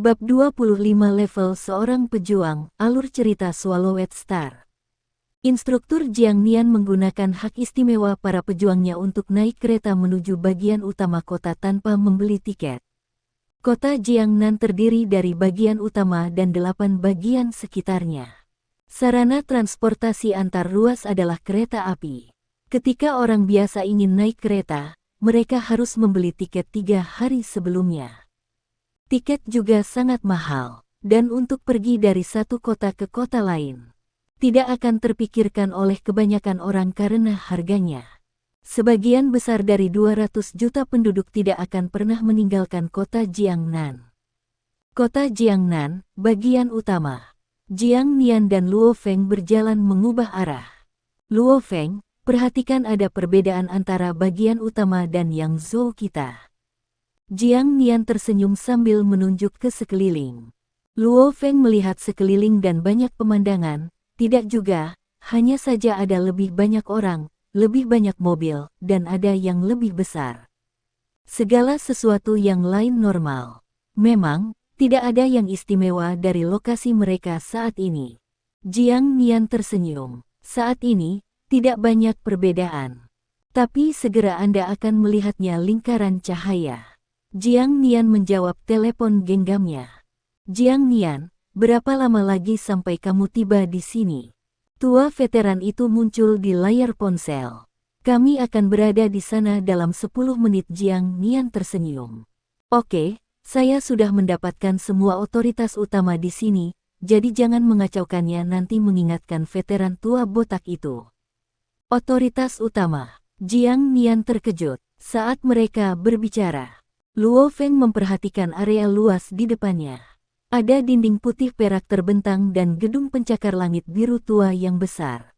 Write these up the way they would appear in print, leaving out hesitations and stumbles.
Bab 25 Level Seorang Pejuang, Alur Cerita Swallowed Star. Instruktur Jiang Nian menggunakan hak istimewa para pejuangnya untuk naik kereta menuju bagian utama kota tanpa membeli tiket. Kota Jiangnan terdiri dari bagian utama dan 8 bagian sekitarnya. Sarana transportasi antar ruas adalah kereta api. Ketika orang biasa ingin naik kereta, mereka harus membeli tiket 3 hari sebelumnya. Tiket juga sangat mahal, dan untuk pergi dari satu kota ke kota lain, tidak akan terpikirkan oleh kebanyakan orang karena harganya. Sebagian besar dari 200 juta penduduk tidak akan pernah meninggalkan kota Jiangnan. Kota Jiangnan, bagian utama. Jiang Nian dan Luo Feng berjalan mengubah arah. Luo Feng, perhatikan ada perbedaan antara bagian utama dan yang Zhou kita. Jiang Nian tersenyum sambil menunjuk ke sekeliling. Luo Feng melihat sekeliling dan banyak pemandangan, tidak juga, hanya saja ada lebih banyak orang, lebih banyak mobil, dan ada yang lebih besar. Segala sesuatu yang lain normal. Memang, tidak ada yang istimewa dari lokasi mereka saat ini. Jiang Nian tersenyum. Saat ini, tidak banyak perbedaan. Tapi segera Anda akan melihatnya lingkaran cahaya. Jiang Nian menjawab telepon genggamnya. Jiang Nian, berapa lama lagi sampai kamu tiba di sini? Tua veteran itu muncul di layar ponsel. Kami akan berada di sana dalam 10 menit. Jiang Nian tersenyum. Oke, saya sudah mendapatkan semua otoritas utama di sini, jadi jangan mengacaukannya nanti, mengingatkan veteran tua botak itu. Otoritas utama. Jiang Nian terkejut saat mereka berbicara. Luo Feng memperhatikan area luas di depannya. Ada dinding putih perak terbentang dan gedung pencakar langit biru tua yang besar.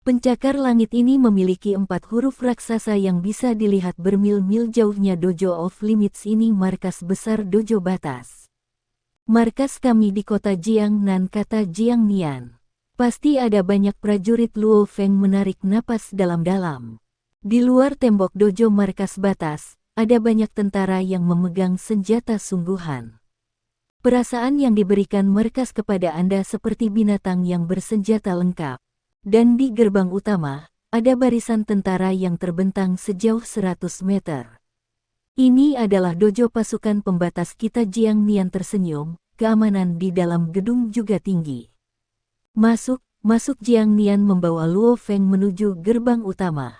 Pencakar langit ini memiliki 4 huruf raksasa yang bisa dilihat bermil-mil jauhnya. Dojo of Limits ini markas besar dojo batas. Markas kami di kota Jiangnan, kata Jiang Nian. Pasti ada banyak prajurit. Luo Feng menarik napas dalam-dalam. Di luar tembok dojo markas batas, ada banyak tentara yang memegang senjata sungguhan. Perasaan yang diberikan markas kepada Anda seperti binatang yang bersenjata lengkap. Dan di gerbang utama, ada barisan tentara yang terbentang sejauh 100 meter. Ini adalah dojo pasukan pembatas kita. Jiang Nian tersenyum, keamanan di dalam gedung juga tinggi. Masuk. Jiang Nian membawa Luo Feng menuju gerbang utama.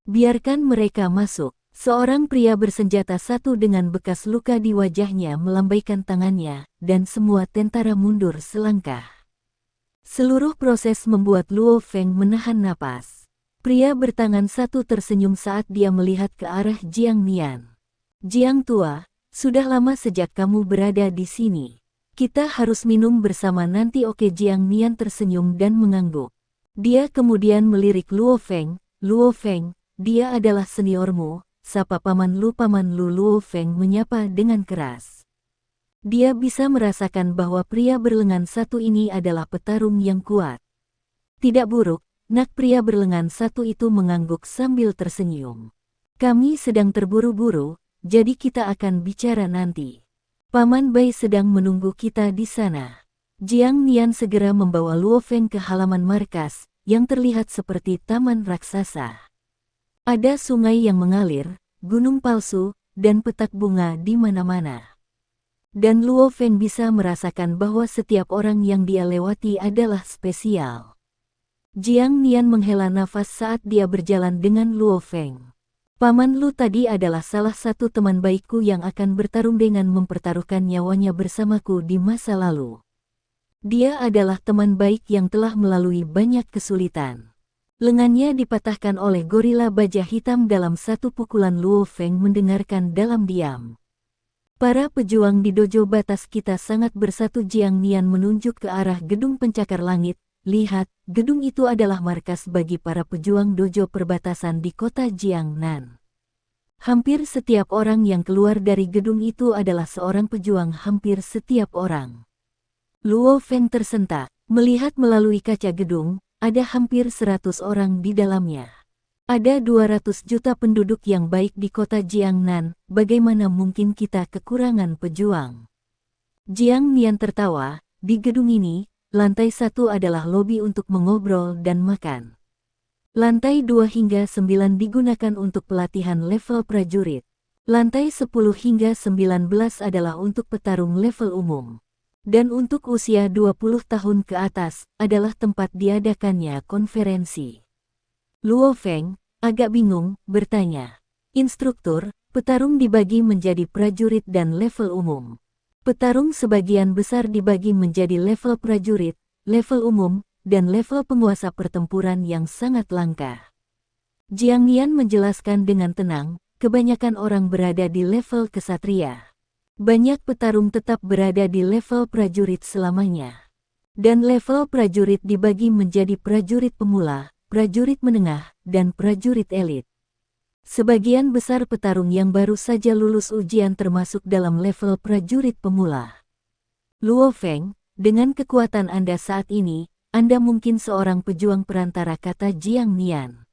Biarkan mereka masuk. Seorang pria bersenjata satu dengan bekas luka di wajahnya melambaikan tangannya, dan semua tentara mundur selangkah. Seluruh proses membuat Luo Feng menahan napas. Pria bertangan satu tersenyum saat dia melihat ke arah Jiang Nian. Jiang tua, sudah lama sejak kamu berada di sini. Kita harus minum bersama nanti, oke? Jiang Nian tersenyum dan mengangguk. Dia kemudian melirik Luo Feng. Luo Feng, dia adalah seniormu. Sapa paman lu. Paman lu. Luo Feng menyapa dengan keras. Dia bisa merasakan bahwa pria berlengan satu ini adalah petarung yang kuat. Tidak buruk, nak. Pria berlengan satu itu mengangguk sambil tersenyum. Kami sedang terburu-buru, jadi kita akan bicara nanti. Paman Bai sedang menunggu kita di sana. Jiang Nian segera membawa Luo Feng ke halaman markas, yang terlihat seperti taman raksasa. Ada sungai yang mengalir, gunung palsu, dan petak bunga di mana-mana. Dan Luo Feng bisa merasakan bahwa setiap orang yang dia lewati adalah spesial. Jiang Nian menghela nafas saat dia berjalan dengan Luo Feng. Paman Lu tadi adalah salah satu teman baikku yang akan bertarung dengan mempertaruhkan nyawanya bersamaku di masa lalu. Dia adalah teman baik yang telah melalui banyak kesulitan. Lengannya dipatahkan oleh gorila baja hitam dalam satu pukulan. Luo Feng mendengarkan dalam diam. Para pejuang di dojo batas kita sangat bersatu. Jiang Nian menunjuk ke arah gedung pencakar langit. Lihat, gedung itu adalah markas bagi para pejuang dojo perbatasan di kota Jiangnan. Hampir setiap orang yang keluar dari gedung itu adalah seorang pejuang. Hampir setiap orang. Luo Feng tersentak, melihat melalui kaca gedung. Ada hampir 100 orang di dalamnya. Ada 200 juta penduduk yang baik di kota Jiangnan, bagaimana mungkin kita kekurangan pejuang? Jiang Nian tertawa, di gedung ini, lantai 1 adalah lobi untuk mengobrol dan makan. Lantai 2 hingga 9 digunakan untuk pelatihan level prajurit. Lantai 10 hingga 19 adalah untuk petarung level umum. Dan untuk usia 20 tahun ke atas, adalah tempat diadakannya konferensi. Luo Feng, agak bingung, bertanya. Instruktur, petarung dibagi menjadi prajurit dan level umum. Petarung sebagian besar dibagi menjadi level prajurit, level umum, dan level penguasa pertempuran yang sangat langka. Jiang Nian menjelaskan dengan tenang, kebanyakan orang berada di level kesatria. Banyak petarung tetap berada di level prajurit selamanya. Dan level prajurit dibagi menjadi prajurit pemula, prajurit menengah, dan prajurit elit. Sebagian besar petarung yang baru saja lulus ujian termasuk dalam level prajurit pemula. Luo Feng, dengan kekuatan Anda saat ini, Anda mungkin seorang pejuang perantara, kata Jiang Nian.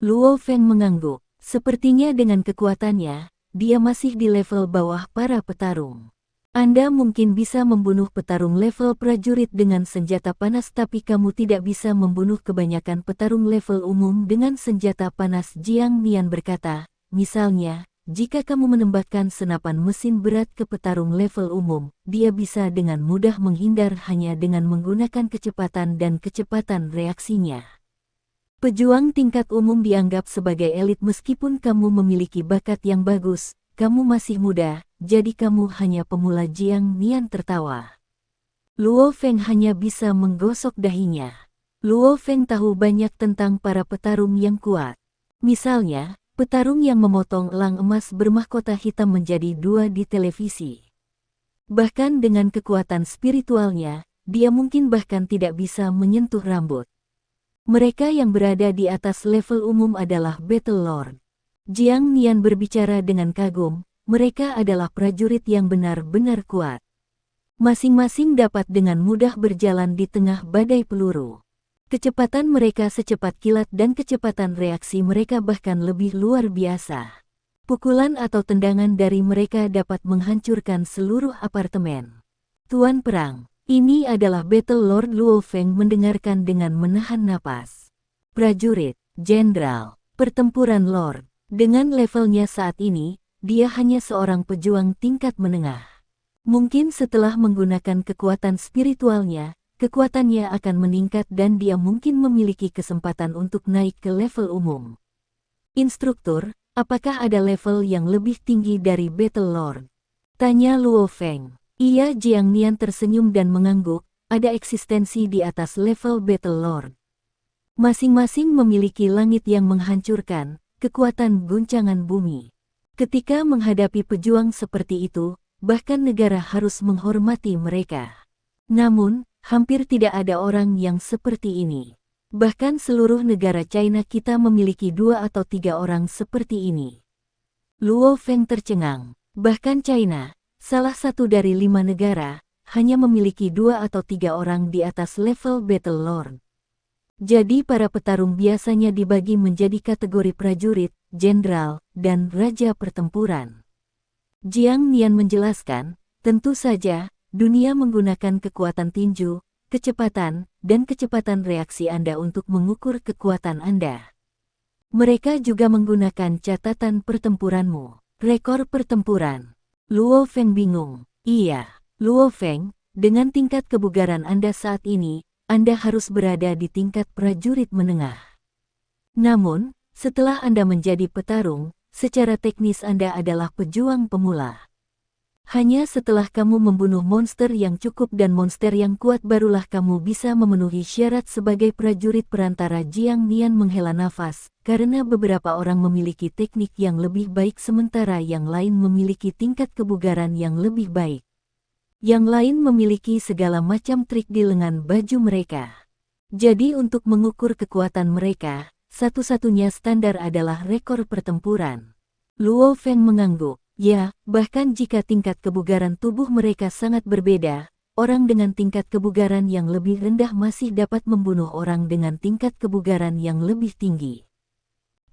Luo Feng mengangguk. Sepertinya dengan kekuatannya, dia masih di level bawah para petarung. Anda mungkin bisa membunuh petarung level prajurit dengan senjata panas, tapi kamu tidak bisa membunuh kebanyakan petarung level umum dengan senjata panas, Jiang Nian berkata. Misalnya, jika kamu menembakkan senapan mesin berat ke petarung level umum, dia bisa dengan mudah menghindar hanya dengan menggunakan kecepatan dan kecepatan reaksinya. Pejuang tingkat umum dianggap sebagai elit meskipun kamu memiliki bakat yang bagus, kamu masih muda, jadi kamu hanya pemula, Jiang Nian tertawa. Luo Feng hanya bisa menggosok dahinya. Luo Feng tahu banyak tentang para petarung yang kuat. Misalnya, petarung yang memotong elang emas bermahkota hitam menjadi 2 di televisi. Bahkan dengan kekuatan spiritualnya, dia mungkin bahkan tidak bisa menyentuh rambut. Mereka yang berada di atas level umum adalah Battle Lord. Jiang Nian berbicara dengan kagum, mereka adalah prajurit yang benar-benar kuat. Masing-masing dapat dengan mudah berjalan di tengah badai peluru. Kecepatan mereka secepat kilat dan kecepatan reaksi mereka bahkan lebih luar biasa. Pukulan atau tendangan dari mereka dapat menghancurkan seluruh apartemen. Tuan Perang, ini adalah Battle Lord. Luo Feng mendengarkan dengan menahan napas. Prajurit, Jenderal, Pertempuran Lord. Dengan levelnya saat ini, dia hanya seorang pejuang tingkat menengah. Mungkin setelah menggunakan kekuatan spiritualnya, kekuatannya akan meningkat dan dia mungkin memiliki kesempatan untuk naik ke level umum. Instruktur, apakah ada level yang lebih tinggi dari Battle Lord? Tanya Luo Feng. Iya, Jiang Nian tersenyum dan mengangguk, ada eksistensi di atas level Battle Lord. Masing-masing memiliki langit yang menghancurkan, kekuatan guncangan bumi. Ketika menghadapi pejuang seperti itu, bahkan negara harus menghormati mereka. Namun, hampir tidak ada orang yang seperti ini. Bahkan seluruh negara China kita memiliki 2 atau 3 orang seperti ini. Luo Feng tercengang. Bahkan China, salah satu dari 5 negara, hanya memiliki 2 atau 3 orang di atas level Battle Lord. Jadi para petarung biasanya dibagi menjadi kategori prajurit, jenderal, dan raja pertempuran. Jiang Nian menjelaskan, tentu saja, dunia menggunakan kekuatan tinju, kecepatan, dan kecepatan reaksi Anda untuk mengukur kekuatan Anda. Mereka juga menggunakan catatan pertempuranmu, rekor pertempuran. Luo Feng bingung. Iya, Luo Feng, dengan tingkat kebugaran Anda saat ini, Anda harus berada di tingkat prajurit menengah. Namun, setelah Anda menjadi petarung, secara teknis Anda adalah pejuang pemula. Hanya setelah kamu membunuh monster yang cukup dan monster yang kuat barulah kamu bisa memenuhi syarat sebagai prajurit perantara. Jiang Nian menghela nafas, karena beberapa orang memiliki teknik yang lebih baik sementara yang lain memiliki tingkat kebugaran yang lebih baik. Yang lain memiliki segala macam trik di lengan baju mereka. Jadi untuk mengukur kekuatan mereka, satu-satunya standar adalah rekor pertempuran. Luo Feng mengangguk. Ya, bahkan jika tingkat kebugaran tubuh mereka sangat berbeda, orang dengan tingkat kebugaran yang lebih rendah masih dapat membunuh orang dengan tingkat kebugaran yang lebih tinggi.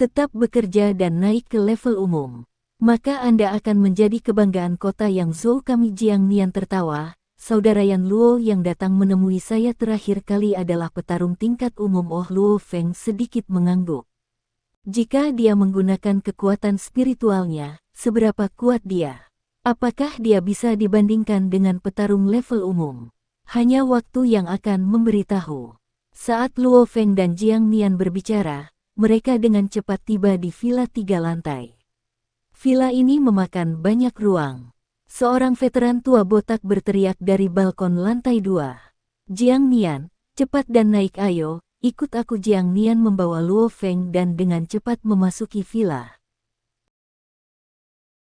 Tetap bekerja dan naik ke level umum. Maka Anda akan menjadi kebanggaan kota yang Zhou. Kami. Jiang Nian tertawa. Saudara Yan Luo yang datang menemui saya terakhir kali adalah petarung tingkat umum. Oh, Luo Feng sedikit mengangguk. Jika dia menggunakan kekuatan spiritualnya, seberapa kuat dia? Apakah dia bisa dibandingkan dengan petarung level umum? Hanya waktu yang akan memberitahu. Saat Luo Feng dan Jiang Nian berbicara, mereka dengan cepat tiba di villa 3 lantai. Villa ini memakan banyak ruang. Seorang veteran tua botak berteriak dari balkon lantai 2. Jiang Nian, cepat dan naik ayo, ikut aku. Jiang Nian membawa Luo Feng dan dengan cepat memasuki villa.